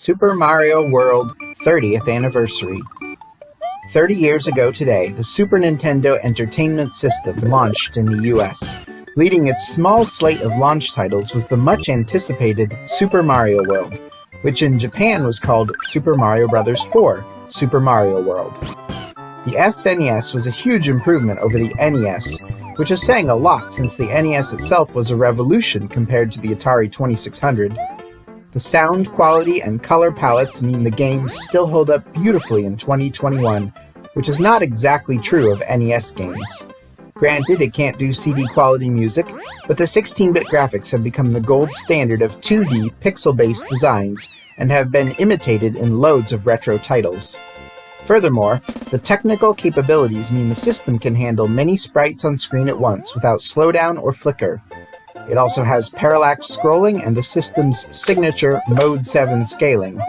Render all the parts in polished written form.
Super Mario World 30th Anniversary. 30 years ago today, the Super Nintendo Entertainment System launched in the US. Leading its small slate of launch titles was the much-anticipated Super Mario World, which in Japan was called Super Mario Bros. 4, Super Mario World. The SNES was a huge improvement over the NES, which is saying a lot since the NES itself was a revolution compared to the Atari 2600. The sound quality and color palettes mean the games still hold up beautifully in 2021, which is not exactly true of NES games. Granted, it can't do CD quality music, but the 16-bit graphics have become the gold standard of 2D pixel-based designs and have been imitated in loads of retro titles. Furthermore, the technical capabilities mean the system can handle many sprites on screen at once without slowdown or flicker. It also has parallax scrolling and the system's signature Mode 7 scaling.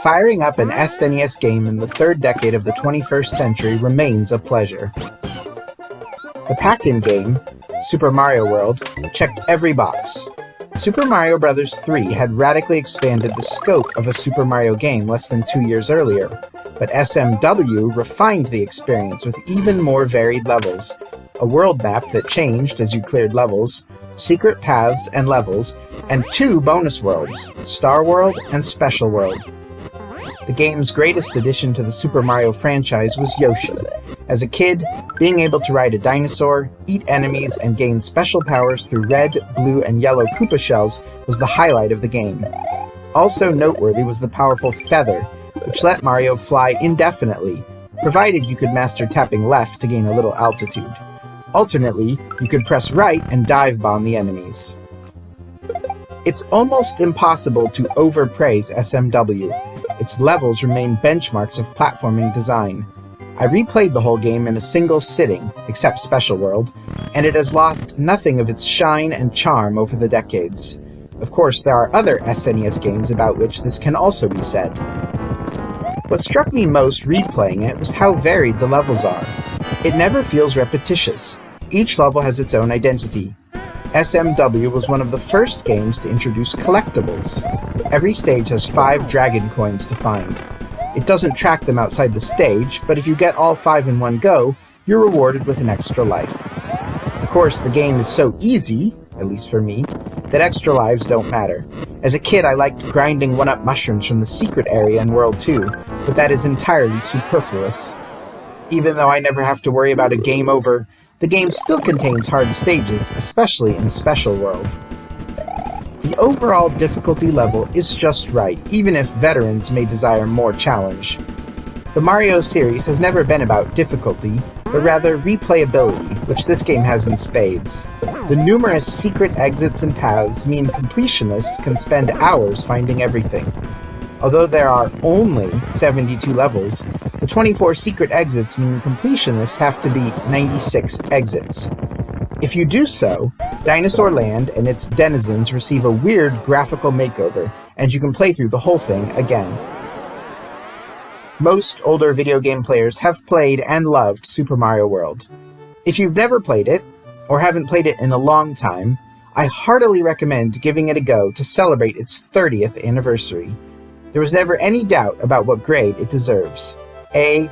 Firing up an SNES game in the third decade of the 21st century remains a pleasure. The pack-in game, Super Mario World, checked every box. Super Mario Bros. 3 had radically expanded the scope of a Super Mario game less than 2 years earlier, but SMW refined the experience with even more varied levels, a world map that changed as you cleared levels, secret paths and levels, and 2 bonus worlds, Star World and Special World. The game's greatest addition to the Super Mario franchise was Yoshi. As a kid, being able to ride a dinosaur, eat enemies, and gain special powers through red, blue, and yellow Koopa shells was the highlight of the game. Also noteworthy was the powerful Feather, which let Mario fly indefinitely, provided you could master tapping left to gain a little altitude. Alternately, you could press right and dive bomb the enemies. It's almost impossible to overpraise SMW. Its levels remain benchmarks of platforming design. I replayed the whole game in a single sitting, except Special World, and it has lost nothing of its shine and charm over the decades. Of course, there are other SNES games about which this can also be said. What struck me most replaying it was how varied the levels are. It never feels repetitious. Each level has its own identity. SMW was one of the first games to introduce collectibles. Every stage has 5 dragon coins to find. It doesn't track them outside the stage, but if you get all 5 in one go, you're rewarded with an extra life. Of course, the game is so easy, at least for me, that extra lives don't matter. As a kid, I liked grinding 1-up mushrooms from the secret area in World 2, but that is entirely superfluous. Even though I never have to worry about a game over, the game still contains hard stages, especially in Special World. The overall difficulty level is just right, even if veterans may desire more challenge. The Mario series has never been about difficulty, but rather replayability, which this game has in spades. The numerous secret exits and paths mean completionists can spend hours finding everything. Although there are only 72 levels, the 24 secret exits mean completionists have to beat 96 exits. If you do so, Dinosaur Land and its denizens receive a weird graphical makeover, and you can play through the whole thing again. Most older video game players have played and loved Super Mario World. If you've never played it, or haven't played it in a long time, I heartily recommend giving it a go to celebrate its 30th anniversary. There was never any doubt about what grade it deserves. A+.